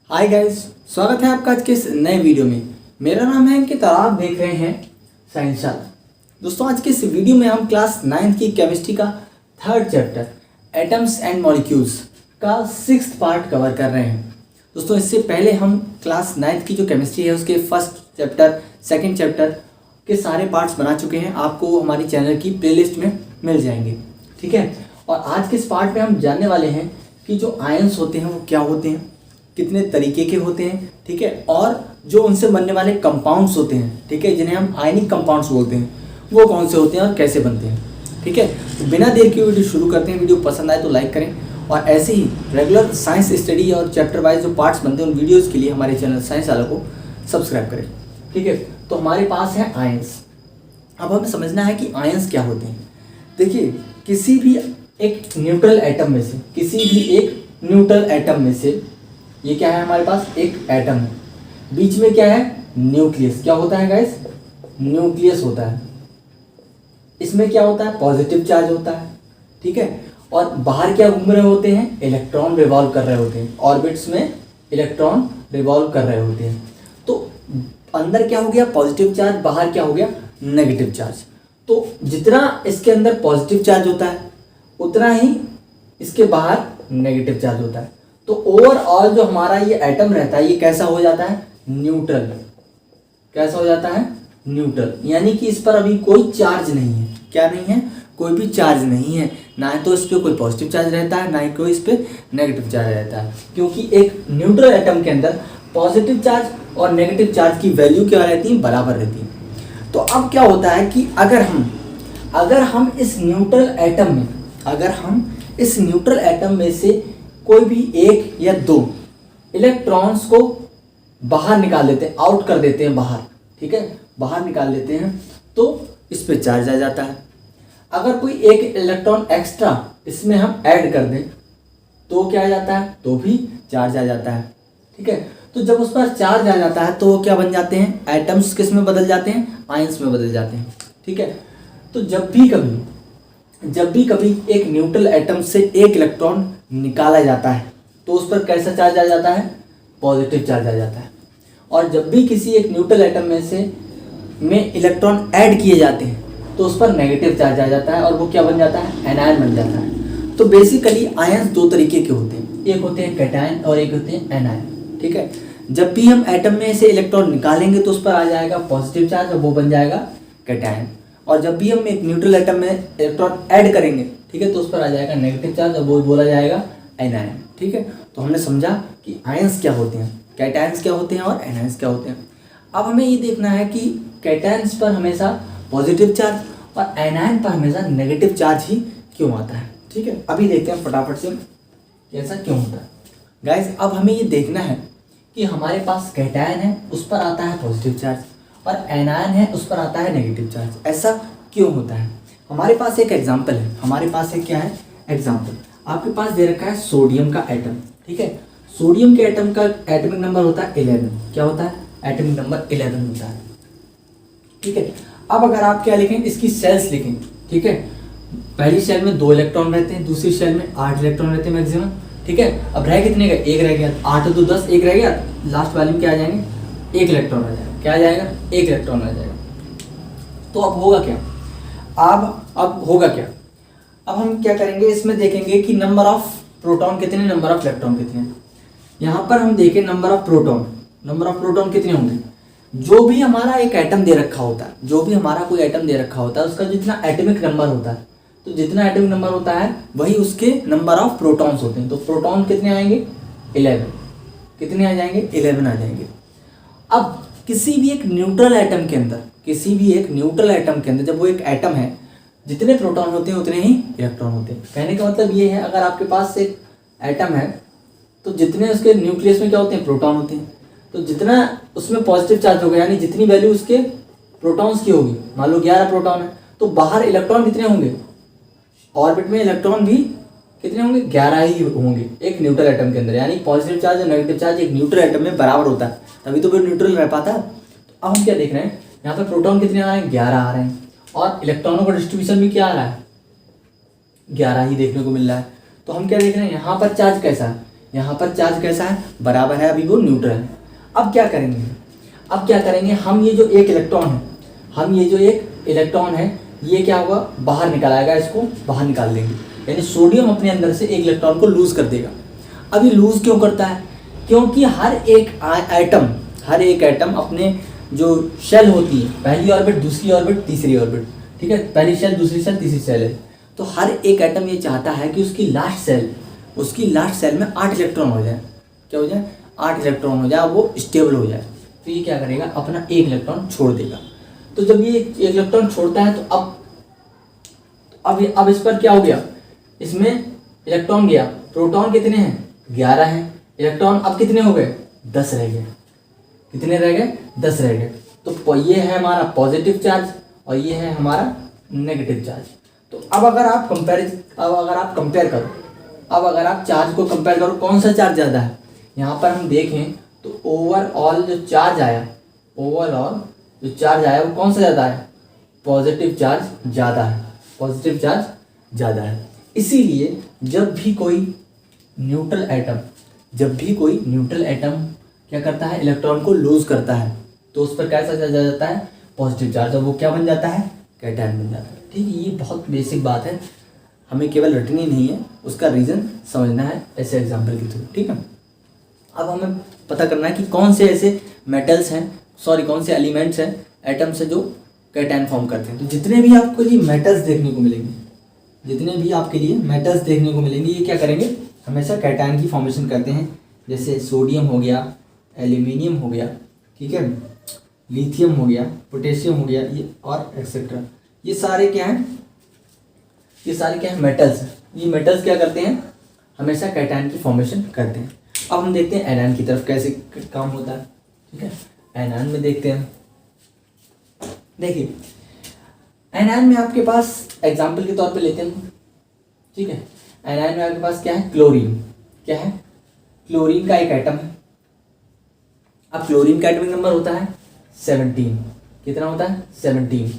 Hi guys, स्वागत है आपका आज के इस नए वीडियो में। मेरा नाम है अंकित और आप देख रहे हैं साइंस शाला। दोस्तों, आज के इस वीडियो में हम क्लास 9th की केमिस्ट्री का 3rd chapter atoms and molecules का 6th पार्ट कवर कर रहे हैं। दोस्तों, इससे पहले हम क्लास 9th की जो केमिस्ट्री है उसके 1st चैप्टर 2nd चैप्टर के सारे पार्ट्स बना चुके हैं। आपको हमारी चैनल की प्लेलिस्ट में मिल जाएंगे, ठीक है। और आज के इस पार्ट में हम जानने वाले हैं कि जो आयंस होते हैं वो क्या होते हैं, कितने तरीके के होते हैं, ठीक है। और जो उनसे बनने वाले कंपाउंड्स होते हैं, ठीक है, जिन्हें हम आयनिक कंपाउंड्स बोलते हैं, वो कौन से होते हैं और कैसे बनते हैं, ठीक है। तो बिना देर के वीडियो शुरू करते हैं। वीडियो पसंद आए तो लाइक करें और ऐसे ही रेगुलर साइंस स्टडी और चैप्टर वाइज जो पार्ट्स बनते हैं उन वीडियोज़ के लिए हमारे चैनल साइंस वाला को सब्सक्राइब करें, ठीक है। तो हमारे पास है आयंस। अब हमें समझना है कि आयंस क्या होते हैं। देखिए, किसी भी एक न्यूट्रल एटम में से, किसी भी एक न्यूट्रल एटम में से, ये क्या है हमारे पास, एक एटम है, बीच में क्या है, न्यूक्लियस। क्या होता है गाइस, न्यूक्लियस होता है। इसमें क्या होता है, पॉजिटिव चार्ज होता है, ठीक है। और बाहर क्या घूम रहे होते हैं, इलेक्ट्रॉन रिवॉल्व कर रहे होते हैं, ऑर्बिट्स में इलेक्ट्रॉन रिवॉल्व कर रहे होते हैं। तो अंदर क्या हो गया, पॉजिटिव चार्ज, बाहर क्या हो गया, नेगेटिव चार्ज। तो जितना इसके अंदर पॉजिटिव चार्ज होता है उतना ही इसके बाहर नेगेटिव चार्ज होता है। तो ओवरऑल जो हमारा ये एटम रहता है ये कैसा हो जाता है, न्यूट्रल। कैसा हो जाता है, न्यूट्रल, यानी कि इस पर अभी कोई चार्ज नहीं है। क्या नहीं है, कोई भी चार्ज नहीं है। ना तो इस पर कोई पॉजिटिव चार्ज रहता है, ना ही कोई इस पर नेगेटिव चार्ज रहता है, क्योंकि एक न्यूट्रल एटम के अंदर पॉजिटिव चार्ज और नेगेटिव चार्ज की वैल्यू क्या रहती है, बराबर रहती है। तो अब क्या होता है कि अगर हम इस न्यूट्रल एटम में से कोई भी एक या दो इलेक्ट्रॉन्स को बाहर निकाल देते हैं, आउट कर देते हैं बाहर, ठीक है, बाहर निकाल देते हैं, तो इस पे चार्ज आ जाता है। अगर कोई एक इलेक्ट्रॉन एक्स्ट्रा इसमें हम ऐड कर दें तो क्या आ जाता है, तो भी चार्ज आ जाता है, ठीक है। तो जब उस पर चार्ज आ जाता है तो वो क्या बन जाते हैं, एटम्स किस में बदल जाते हैं, आयंस में बदल जाते हैं, ठीक है। तो जब भी कभी एक न्यूट्रल एटम से एक इलेक्ट्रॉन निकाला जाता है तो उस पर कैसा चार्ज आ जाता है, पॉजिटिव चार्ज आ जाता है। और जब भी किसी एक न्यूट्रल एटम में इलेक्ट्रॉन ऐड किए जाते हैं तो उस पर नेगेटिव चार्ज आ जाता है और वो क्या बन जाता है, एनायन बन जाता है। तो बेसिकली आयंस दो तरीके के होते हैं, एक होते हैं कैटायन और एक होते हैं एनायन, ठीक है। जब भी हम एटम में से इलेक्ट्रॉन निकालेंगे तो उस पर आ जाएगा पॉजिटिव चार्ज और वो बन जाएगा कैटायन। और जब भी हम एक न्यूट्रल एटम में इलेक्ट्रॉन ऐड करेंगे, ठीक है, तो उस पर आ जाएगा नेगेटिव चार्ज और वो बोला जाएगा एनायन, ठीक है। तो हमने समझा कि आयंस क्या होते हैं, कैटायंस क्या होते हैं और एनायंस क्या होते हैं। अब हमें ये देखना है कि कैटायंस पर हमेशा पॉजिटिव चार्ज और एनायन पर हमेशा नेगेटिव चार्ज ही क्यों आता है, ठीक है। अभी देखते हैं फटाफट से ऐसा क्यों होता है। गाइस, अब हमें ये देखना है कि हमारे पास कैटायन है, उस पर आता है पॉजिटिव चार्ज, और एनायन है, उस पर आता है नेगेटिव चार्ज। ऐसा क्यों होता है। हमारे पास एक एग्जाम्पल है, हमारे पास एक क्या है, एग्जाम्पल। आपके पास दे रखा है सोडियम का एटम, ठीक है। सोडियम के एटम का एटॉमिक नंबर होता है 11। क्या होता है, एटॉमिक नंबर 11 होता है, ठीक है। अब अगर आप क्या लिखें, इसकी सेल्स लिखें, ठीक है। पहली सेल में 2 इलेक्ट्रॉन रहते हैं, दूसरी सेल में 8 इलेक्ट्रॉन रहते हैं मैक्सिमम, ठीक है। अब रह कितने का, एक रह गया, 8 2 10, एक रह गया, लास्ट वाले में क्या आ जाएंगे, 1 इलेक्ट्रॉन आ जाएगा। क्या आ जाएगा, 1 इलेक्ट्रॉन आ जाएगा। तो अब होगा क्या, अब होगा क्या, अब हम क्या करेंगे, इसमें देखेंगे कि नंबर ऑफ प्रोटॉन कितने, नंबर ऑफ इलेक्ट्रॉन कितने। यहाँ पर हम देखें नंबर ऑफ प्रोटॉन कितने होंगे। जो भी हमारा एक एटम दे रखा होता है, जो भी हमारा कोई एटम दे रखा होता है, उसका जितना एटॉमिक नंबर होता है, तो जितना एटॉमिक नंबर होता है वही उसके नंबर ऑफ प्रोटॉन्स होते हैं। तो प्रोटॉन कितने आएंगे, 11। कितने आ जाएंगे, 11 आ जाएंगे। अब किसी भी एक न्यूट्रल एटम के अंदर जब वो एक एटम है, जितने प्रोटॉन होते हैं उतने ही इलेक्ट्रॉन होते हैं। कहने का मतलब ये है, अगर आपके पास एक एटम है तो जितने उसके न्यूक्लियस में क्या होते हैं, प्रोटॉन होते हैं। तो जितना उसमें पॉजिटिव चार्ज होगा, यानी जितनी वैल्यू उसके प्रोटॉन्स की होगी, मान लो 11 प्रोटॉन है, तो बाहर इलेक्ट्रॉन कितने होंगे, ऑर्बिट में इलेक्ट्रॉन भी कितने होंगे, 11 ही होंगे एक न्यूट्रल एटम के अंदर। यानी पॉजिटिव चार्ज और नेगेटिव चार्ज एक न्यूट्रल एटम में बराबर होता है, तभी तो वो न्यूट्रल रह पाता है। तो अब हम क्या देख रहे हैं, यहाँ पर प्रोटॉन कितने आ रहे हैं, 11 आ रहे हैं, और इलेक्ट्रॉनों का डिस्ट्रीब्यूशन भी क्या आ रहा है, 11 ही देखने को मिल रहा है। तो हम क्या देख रहे हैं, यहाँ पर चार्ज कैसा है, यहाँ पर चार्ज कैसा है, बराबर है, अभी वो न्यूट्रल है। अब क्या करेंगे, हम ये जो एक इलेक्ट्रॉन है ये क्या होगा, बाहर निकल आएगा, इसको बाहर निकाल देंगे, यानी सोडियम अपने अंदर से एक इलेक्ट्रॉन को लूज कर देगा। अब ये लूज क्यों करता है, क्योंकि हर एक एटम अपने जो शेल होती है, पहली ऑर्बिट, दूसरी ऑर्बिट, तीसरी ऑर्बिट, ठीक है, पहली शेल, दूसरी शेल, तीसरी शेल है, तो हर एक एटम ये चाहता है कि उसकी लास्ट सेल में 8 इलेक्ट्रॉन हो जाए। क्या हो जाए, 8 इलेक्ट्रॉन हो जाए, वो स्टेबल हो जाए। तो ये क्या करेगा, अपना एक इलेक्ट्रॉन छोड़ देगा। तो जब ये एक इलेक्ट्रॉन छोड़ता है तो अब इस पर क्या हो गया, इसमें इलेक्ट्रॉन गया, प्रोटॉन कितने हैं, 11 हैं, इलेक्ट्रॉन अब कितने हो गए, 10 रह गए। कितने रह गए, 10 रह गए। तो ये है हमारा पॉजिटिव चार्ज और ये है हमारा नेगेटिव चार्ज। तो अब अगर आप चार्ज को कंपेयर करो, कौन सा चार्ज ज़्यादा है, यहाँ पर हम देखें तो ओवरऑल जो चार्ज आया वो कौन सा ज़्यादा है, पॉजिटिव चार्ज ज़्यादा है। इसीलिए जब भी कोई न्यूट्रल एटम क्या करता है, इलेक्ट्रॉन को लूज करता है, तो उस पर कैसा चार्ज आ जाता है, पॉजिटिव चार्ज, और वो क्या बन जाता है, कैटायन बन जाता है। ठीक है, ये बहुत बेसिक बात है, हमें केवल रटनी नहीं है, उसका रीज़न समझना है ऐसे एग्जाम्पल के थ्रू। ठीक है, अब हमें पता करना है कि कौन से ऐसे मेटल्स हैं, कौन से एलिमेंट्स हैं, एटम्स हैं जो कैटायन फॉर्म करते हैं। तो जितने भी आपको ये मेटल्स देखने को मिलेंगे, ये क्या करेंगे, हमेशा कैटायन की फॉर्मेशन करते हैं। जैसे सोडियम हो गया, एल्यूमिनियम हो गया, ठीक है, लिथियम हो गया, पोटेशियम हो गया, ये और एक्सेट्रा, ये सारे क्या हैं, मेटल्स हैं। ये मेटल्स क्या करते हैं, हमेशा कैटायन की फॉर्मेशन करते हैं। अब हम देखते हैं एनायन की तरफ कैसे काम होता है। ठीक है, एनायन में देखते हैं। देखिए, एनायन में आपके पास एग्जाम्पल के तौर पे लेते हैं। ठीक है, एनायन में आपके पास क्या है, क्लोरीन का एक एटम है। अब क्लोरीन का एटॉमिक नंबर होता है 17। कितना होता है, 17।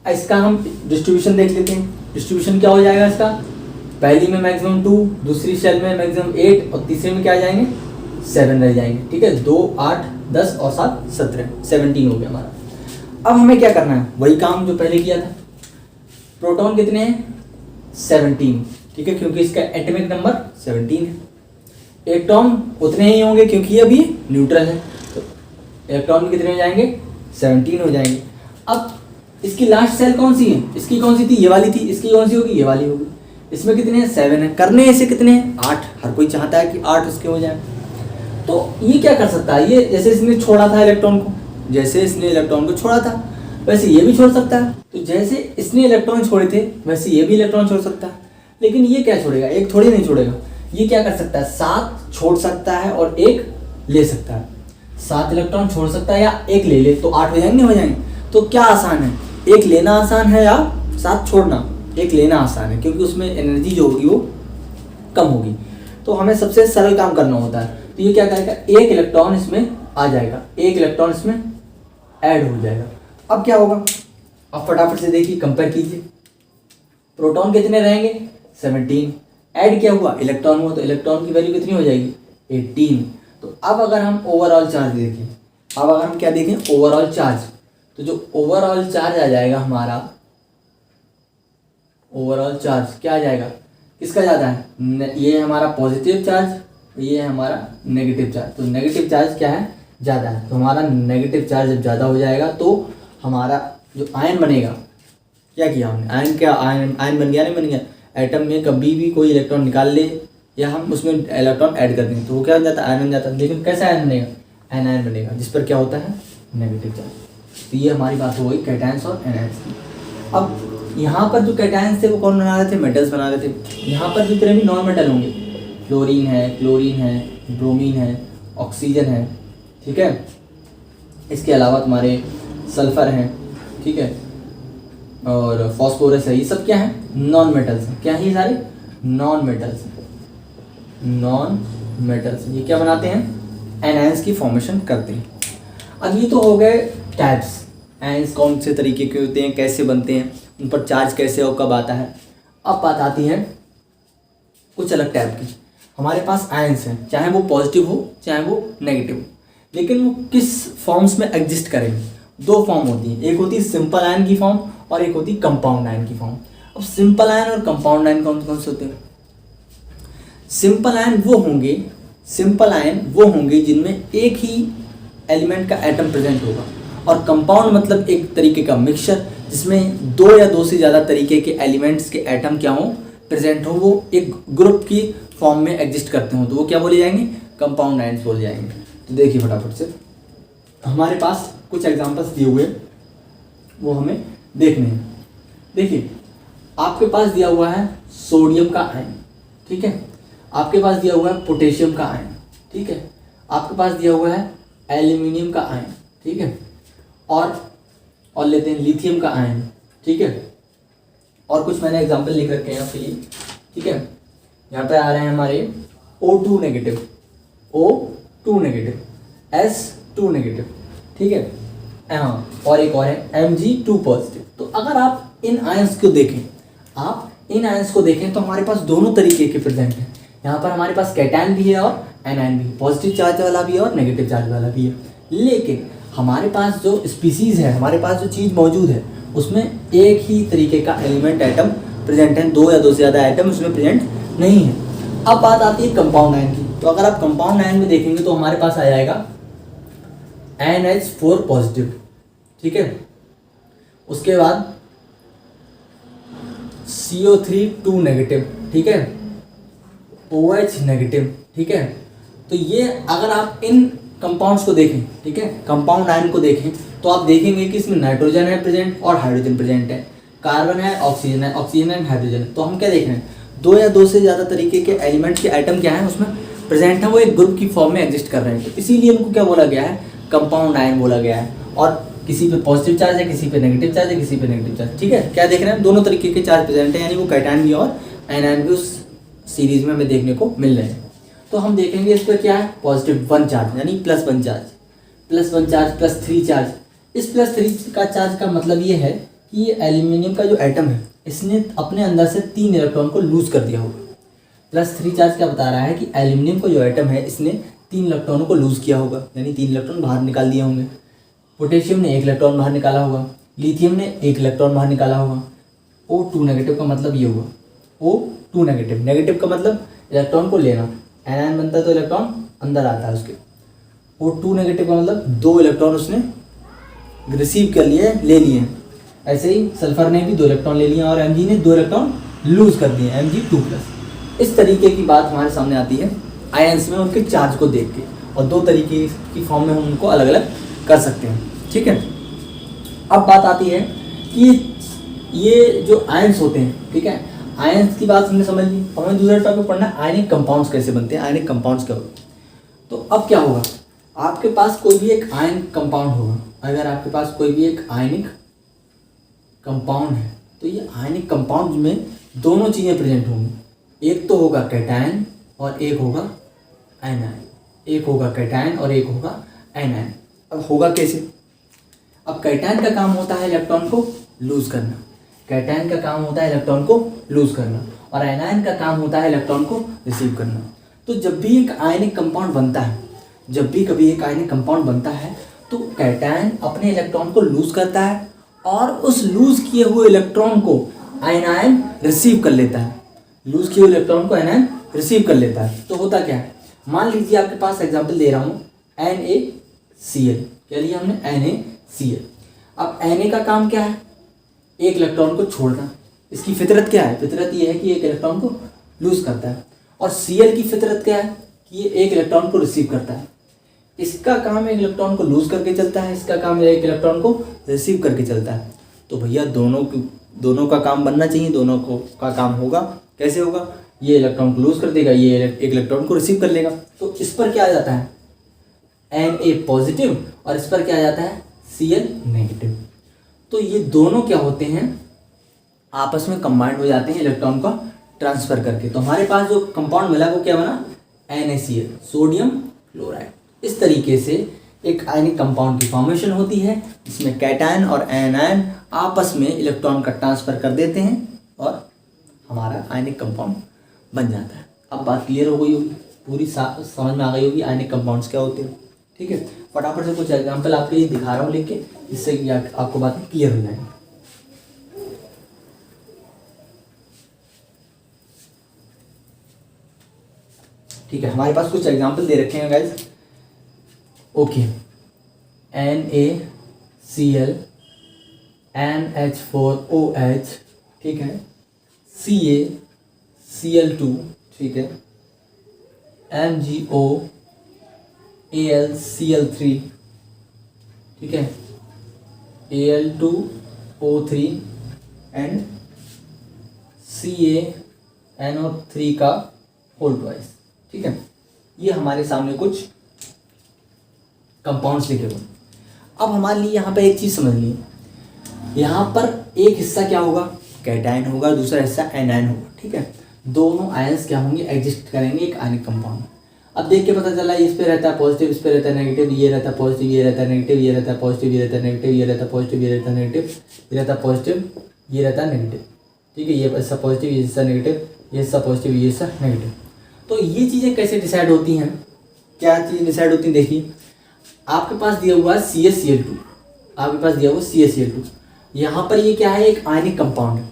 इसका हम डिस्ट्रीब्यूशन देख लेते हैं। डिस्ट्रीब्यूशन क्या हो जाएगा इसका, पहली में मैक्सिमम 2, दूसरी शेल में मैक्सिमम 8 और तीसरे में क्या आ जाएंगे, 7 रह जाएंगे। ठीक है, 2, 8, 10 और 7, 17, 17 हो गया हमारा। अब हमें क्या करना है, वही काम जो पहले किया था। प्रोटॉन कितने हैं, 17। ठीक है, क्योंकि इसका एटॉमिक नंबर 17 है। इलेक्ट्रॉन उतने ही होंगे क्योंकि ये अभी न्यूट्रल है, तो इलेक्ट्रॉन कितने हो जाएंगे, 17 हो जाएंगे। अब इसकी लास्ट सेल कौन सी है, इसकी कौन सी थी, ये वाली थी, इसकी कौन सी होगी, ये वाली होगी। इसमें कितने हैं, 7 है, करने ऐसे कितने हैं, 8। हर कोई चाहता है कि 8 उसके हो जाए। तो ये क्या कर सकता है, ये जैसे इसने छोड़ा था इलेक्ट्रॉन को छोड़ा था, वैसे ये भी छोड़ सकता है। तो जैसे इसने इलेक्ट्रॉन छोड़े थे वैसे ये भी इलेक्ट्रॉन छोड़ सकता है। लेकिन ये क्या छोड़ेगा, एक थोड़ी नहीं छोड़ेगा। ये क्या कर सकता है, 7 छोड़ सकता है और 1 ले सकता है। 7 इलेक्ट्रॉन छोड़ सकता है या 1 ले ले, तो 8 हो जाएंगे। तो क्या आसान है, 1 लेना आसान है या 7 छोड़ना। 1 लेना आसान है क्योंकि उसमें एनर्जी जो होगी वो कम होगी, तो हमें सबसे सरल काम करना होता है। तो ये क्या करेगा, 1 इलेक्ट्रॉन इसमें आ जाएगा, 1 इलेक्ट्रॉन इसमें ऐड हो जाएगा। अब क्या होगा, अब फटाफट से देखिए, कंपेयर कीजिए। प्रोटॉन कितने रहेंगे, 17। ऐड क्या हुआ, इलेक्ट्रॉन हुआ, तो इलेक्ट्रॉन की वैल्यू कितनी हो जाएगी, 18। तो अब अगर हम ओवरऑल चार्ज देखें, ओवरऑल चार्ज, तो जो ओवरऑल चार्ज आ जाएगा हमारा, ओवरऑल चार्ज क्या आ जाएगा, किसका ज़्यादा है, ये है हमारा पॉजिटिव चार्ज, ये है हमारा नेगेटिव चार्ज। तो नेगेटिव चार्ज क्या है, ज़्यादा है। तो हमारा नेगेटिव चार्ज जब ज़्यादा हो जाएगा तो हमारा जो आयन बनेगा, क्या किया हमने, आयन बन गया, नहीं बन गया। एटम में कभी भी कोई इलेक्ट्रॉन निकाल ले या हम उसमें इलेक्ट्रॉन ऐड कर दें तो वो क्या बन जाता है, आयन बन जाता है। लेकिन कैसा आयन बनेगा, एनायन बनेगा, जिस पर क्या होता है, नेगेटिव चार्ज। तो ये हमारी बात हो गई कैटायंस और एनायंस की। अब यहाँ पर जो कैटायंस थे वो कौन बना रहे थे, मेटल्स बना रहे थे। यहाँ पर जितने भी नॉन मेटल होंगे, क्लोरीन है, ब्रोमीन है, ऑक्सीजन है, ठीक है, इसके अलावा तुम्हारे सल्फर हैं, ठीक है, और फॉस्फोरस है, ये सब क्या है, नॉन मेटल्स हैं। क्या है ये सारे, नॉन मेटल्स। ये क्या बनाते हैं, एनायंस की फॉर्मेशन करते हैं। अब ये तो हो गए टाइप्स, आयंस कौन से तरीके के होते हैं, कैसे बनते हैं, उन पर चार्ज कैसे और कब आता है। अब बात आती है कुछ अलग टाइप की। हमारे पास आयंस हैं, चाहे वो पॉजिटिव हो चाहे वो नेगेटिव हो, लेकिन वो किस फॉर्म्स में एग्जिस्ट करेंगे। दो फॉर्म होती हैं, एक होती है सिंपल आयन की फॉर्म और एक होती है कंपाउंड आयन की फॉर्म। अब सिंपल आयन और कंपाउंड आयन कौन कौन से होते हैं? सिंपल आयन वो होंगे जिनमें एक ही एलिमेंट का एटम प्रेजेंट होगा, और कंपाउंड मतलब एक तरीके का मिक्सचर जिसमें दो या दो से ज़्यादा तरीके के एलिमेंट्स के एटम क्या हो, प्रेजेंट हो, वो एक ग्रुप की फॉर्म में एग्जिस्ट करते हो, तो वो क्या बोले जाएंगे? कंपाउंड आयन्स बोले जाएंगे। तो देखिए फटाफट से, हमारे पास कुछ एग्जांपल्स दिए हुए हैं, वो हमें देखने हैं। देखिए आपके पास दिया हुआ है सोडियम का आयन, ठीक है, आपके पास दिया हुआ है पोटेशियम का आयन, ठीक है, आपके पास दिया हुआ है एल्यूमिनियम का आयन, ठीक है, और लेते हैं लिथियम का आयन, ठीक है, और कुछ मैंने एग्जांपल लिख रखे हैं आपके लिए, ठीक है। यहाँ पे आ रहे हैं हमारे O2 negative, O2 negative, S2 negative, ठीक है, हाँ, और एक और है Mg2 पॉजिटिव। तो अगर आप इन आयंस को देखें, तो हमारे पास दोनों तरीके के प्रेजेंट हैं। यहाँ पर हमारे पास कैटायन भी है और एनायन भी, पॉजिटिव चार्ज वाला भी है और नेगेटिव चार्ज वाला भी है। लेकिन हमारे पास जो स्पीसीज है, हमारे पास जो चीज़ मौजूद है, उसमें एक ही तरीके का एलिमेंट एटम प्रेजेंट है, दो या दो से ज़्यादा एटम उसमें प्रेजेंट नहीं है। अब बात आती है कंपाउंड आयन की। तो अगर आप कंपाउंड आयन में देखेंगे तो हमारे पास आ जाएगा NH4 पॉजिटिव, ठीक है, उसके बाद CO3 2 नेगेटिव, ठीक है, OH नेगेटिव, ठीक है। तो ये अगर आप इन कंपाउंड्स को देखें, ठीक है, कंपाउंड आयन को देखें, तो आप देखेंगे कि इसमें नाइट्रोजन है प्रेजेंट और हाइड्रोजन प्रेजेंट है, कार्बन है, ऑक्सीजन है, ऑक्सीजन एंड हाइड्रोजन। तो हम क्या देख रहे हैं? दो या दो से ज़्यादा तरीके के एलिमेंट्स के एटम क्या है उसमें प्रेजेंट है, वो एक ग्रुप की फॉर्म में एग्जिस्ट कर रहे हैं। तो इसीलिए उनको क्या बोला गया है? कंपाउंड आयन बोला गया है। और किसी पे पॉजिटिव चार्ज है, किसी पे नेगेटिव चार्ज है, किसी पे नेगेटिव चार्ज, ठीक है। क्या देख रहे हैं? दोनों तरीके के चार्ज प्रेजेंट है, यानी वो कैटायन भी और एनायन भी उस सीरीज में हमें देखने को मिल रहे हैं। तो हम देखेंगे इस पर क्या है? +1 चार्ज, यानी +1 चार्ज, +1 चार्ज, +3 चार्ज। इस +3 का चार्ज का मतलब ये है कि ये एल्यूमिनियम का जो एटम है, इसने अपने अंदर से 3 इलेक्ट्रॉन को लूज कर दिया होगा। +3 चार्ज क्या बता रहा है कि एल्यूमिनियम का जो एटम है, इसने 3 इलेक्ट्रॉनों को लूज किया होगा, यानी 3 इलेक्ट्रॉन बाहर निकाल दिए होंगे। पोटेशियम ने 1 इलेक्ट्रॉन बाहर निकाला होगा, लिथियम ने 1 इलेक्ट्रॉन बाहर निकाला होगा। O2 नेगेटिव का मतलब ये हुआ, O2 नेगेटिव, नेगेटिव का मतलब इलेक्ट्रॉन को लेना, एनायन बनता है तो इलेक्ट्रॉन अंदर आता है उसके। O2 नेगेटिव का मतलब 2 इलेक्ट्रॉन उसने रिसीव कर लिए, ले लिए। ऐसे ही सल्फर ने भी 2 इलेक्ट्रॉन ले लिए और Mg ने 2 इलेक्ट्रॉन लूज कर दिए, Mg2+। इस तरीके की बात हमारे सामने आती है आयंस में उनके चार्ज को देख के, और दो तरीके की फॉर्म में हम उनको अलग अलग कर सकते हैं, ठीक है। अब बात आती है कि ये जो आयंस होते हैं, ठीक है, आयंस की बात हमने समझ ली। अब हमें दूसरा टॉपिक पढ़ना है, आयनिक कंपाउंड्स कैसे बनते हैं, आयनिक कंपाउंड्स क्या होते हैं। तो अब क्या होगा? आपके पास कोई भी एक आयन कंपाउंड होगा, अगर आपके पास कोई भी एक आयनिक कंपाउंड है, तो ये आयनिक कंपाउंड में दोनों चीज़ें प्रेजेंट होंगी। एक तो होगा कैटायन और एक होगा एनायन, एक होगा कैटायन और एक होगा एनायन। अब होगा कैसे? अब कैटायन का काम होता है इलेक्ट्रॉन को लूज करना, कैटायन का काम होता है इलेक्ट्रॉन को लूज करना, और एनायन का काम होता है इलेक्ट्रॉन को रिसीव करना। तो जब भी एक आयनिक कंपाउंड बनता है, जब भी कभी एक आयनिक कंपाउंड बनता है, तो कैटायन अपने इलेक्ट्रॉन को लूज करता है और उस लूज किए हुए इलेक्ट्रॉन को एनायन रिसीव कर लेता है, लूज किए हुए इलेक्ट्रॉन को एनायन रिसीव कर लेता है। तो होता क्या है? मान लीजिए आपके पास एग्जाम्पल दे रहा हूँ NaCl, क्या लिया हमने? NaCl। अब Na का काम क्या है? एक इलेक्ट्रॉन को छोड़ना। इसकी फितरत क्या है? फितरत ये है कि एक इलेक्ट्रॉन को लूज करता है। और Cl की फितरत क्या है? कि ये एक इलेक्ट्रॉन को रिसीव करता है। इसका काम एक इलेक्ट्रॉन को लूज करके चलता है, इसका काम एक इलेक्ट्रॉन को रिसीव करके चलता है। तो भैया दोनों का काम बनना चाहिए, दोनों को का काम होगा। कैसे होगा? ये इलेक्ट्रॉन को लूज कर देगा, ये एक इलेक्ट्रॉन को रिसीव कर लेगा। तो इस पर क्या आ जाता है? Na पॉजिटिव, और इस पर क्या आ जाता है? Cl negative. तो ये दोनों क्या होते हैं? आपस में कंबाइंड हो जाते हैं इलेक्ट्रॉन का ट्रांसफर करके। तो हमारे पास जो कंपाउंड मिला वो क्या बना? NaCl, sodium chloride. इस तरीके से एक आयनिक कंपाउंड की फॉर्मेशन होती है जिसमें कैटायन और एनायन आपस में इलेक्ट्रॉन का ट्रांसफर कर देते हैं और हमारा आयनिक कंपाउंड बन जाता है। अब बात क्लियर हो गई होगी, पूरी समझ में आ गई होगी आयनिक कंपाउंड्स क्या होते हैं। ठीक है, फटाफट से कुछ एग्जाम्पल आपके लिए दिखा रहा हूँ लिख के, जिससे कि आपको बातें क्लियर हो जाएंगी। ठीक है, हमारे पास कुछ एग्जाम्पल दे रखे हैं गाइज। ओके, NaCl, NH4OH, ठीक है, CaCl2, ठीक है, MgOAlCl3, ठीक है, Al2O3 एंड CaNO3 का होल ट्वाइस। ठीक है, ये हमारे सामने कुछ कंपाउंड्स लिखे हुए। अब हमारे लिए यहाँ पे एक चीज़ समझ ली, यहाँ पर एक हिस्सा क्या होगा, कैटायन होगा, दूसरा हिस्सा एनायन होगा। ठीक है, दोनों आयंस क्या होंगे, एग्जिस्ट करेंगे एक आयनिक कंपाउंड। अब देख के पता चला इस पे रहता है पॉजिटिव, इस पे रहता है नेगेटिव, ये रहता है पॉजिटिव, ये रहता है नेगेटिव, ये रहता है पॉजिटिव, ये रहता है नेगेटिव, ये रहता है पॉजिटिव, ये रहता है नेगेटिव, ये रहता है पॉजिटिव, ये रहता है नेगेटिव। ठीक है, ये हिस्सा पॉजिटिव, ये हिस्सा नेगेटिव, ये हिस्सा पॉजिटिव, ये हिस्सा नेगेटिव। तो ये चीज़ें कैसे डिसाइड होती हैं, क्या चीज़ डिसाइड होती है, देखिए आपके पास दिया हुआ है CaCl2, आपके पास दिया हुआ CaCl2, यहाँ पर ये क्या है, एक आयनिक कंपाउंड है।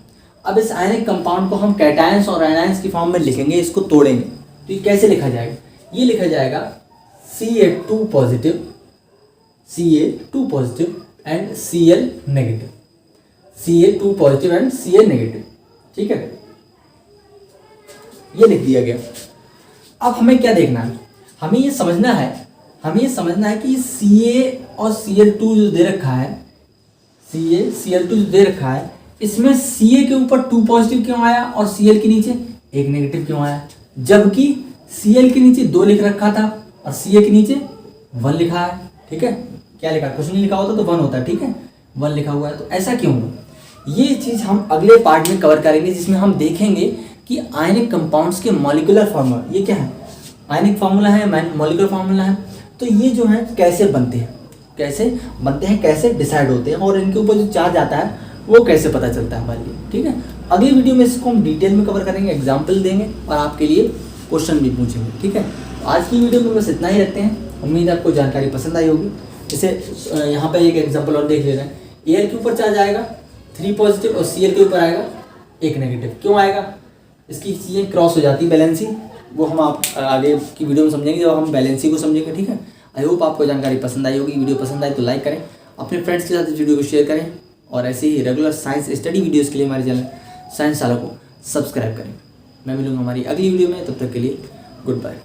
अब इस आयनिक कंपाउंड को हम कैटायंस और एनायंस की फॉर्म में लिखेंगे, इसको तोड़ेंगे। तो ये कैसे लिखा जाएगा, ये लिखा जाएगा Ca2 positive, Ca2 positive and Cl negative, Ca2 positive and Cl negative. ठीक है, ये लिख दिया गया। अब हमें क्या देखना है, हमें ये समझना है कि Ca और Cl2 जो दे रखा है, Cl2 जो दे रखा है, इसमें Ca के ऊपर 2 पॉजिटिव क्यों आया और Cl के नीचे 1 नेगेटिव क्यों आया, जबकि Cl के नीचे 2 लिख रखा था और Ca के नीचे 1 लिखा है। ठीक है, क्या लिखा, कुछ नहीं लिखा होता तो 1 होता है। ठीक है, 1 लिखा हुआ है, तो ऐसा क्यों हुआ, ये चीज़ हम अगले पार्ट में कवर करेंगे, जिसमें हम देखेंगे कि आयनिक कंपाउंड्स के मॉलिक्यूलर फार्मूला, ये क्या है, आयनिक फार्मूला है, मॉलिक्यूलर फार्मूला है, तो ये जो है कैसे बनते हैं, कैसे डिसाइड होते हैं, और इनके ऊपर जो चार्ज आता है वो कैसे पता चलता है हमारे लिए। ठीक है, अगली वीडियो में इसको हम डिटेल में कवर करेंगे, एग्जाम्पल देंगे और आपके लिए क्वेश्चन भी पूछेंगे। ठीक है, तो आज की वीडियो में बस इतना ही रखते हैं, उम्मीद है आपको जानकारी पसंद आई होगी। जैसे यहाँ पर एक एग्जाम्पल और देख ले रहे हैं, एयर के ऊपर चार्ज आएगा 3 पॉजिटिव और Cl के ऊपर आएगा 1 नेगेटिव, क्यों आएगा, इसकी चीज़ें क्रॉस हो जाती है, बैलेंसिंग, वो हम आप आगे की वीडियो में समझेंगे जब हम बैलेंसिंग को समझेंगे। ठीक है, आई होप आपको जानकारी पसंद आई होगी। वीडियो पसंद आए तो लाइक करें, अपने फ्रेंड्स के साथ इस वीडियो को शेयर करें, और ऐसे ही रेगुलर साइंस स्टडी वीडियोज़ के लिए हमारे चैनल साइंस साला को सब्सक्राइब करें। मैं मिलूंगा हमारी अगली वीडियो में, तब तक के लिए गुड बाय।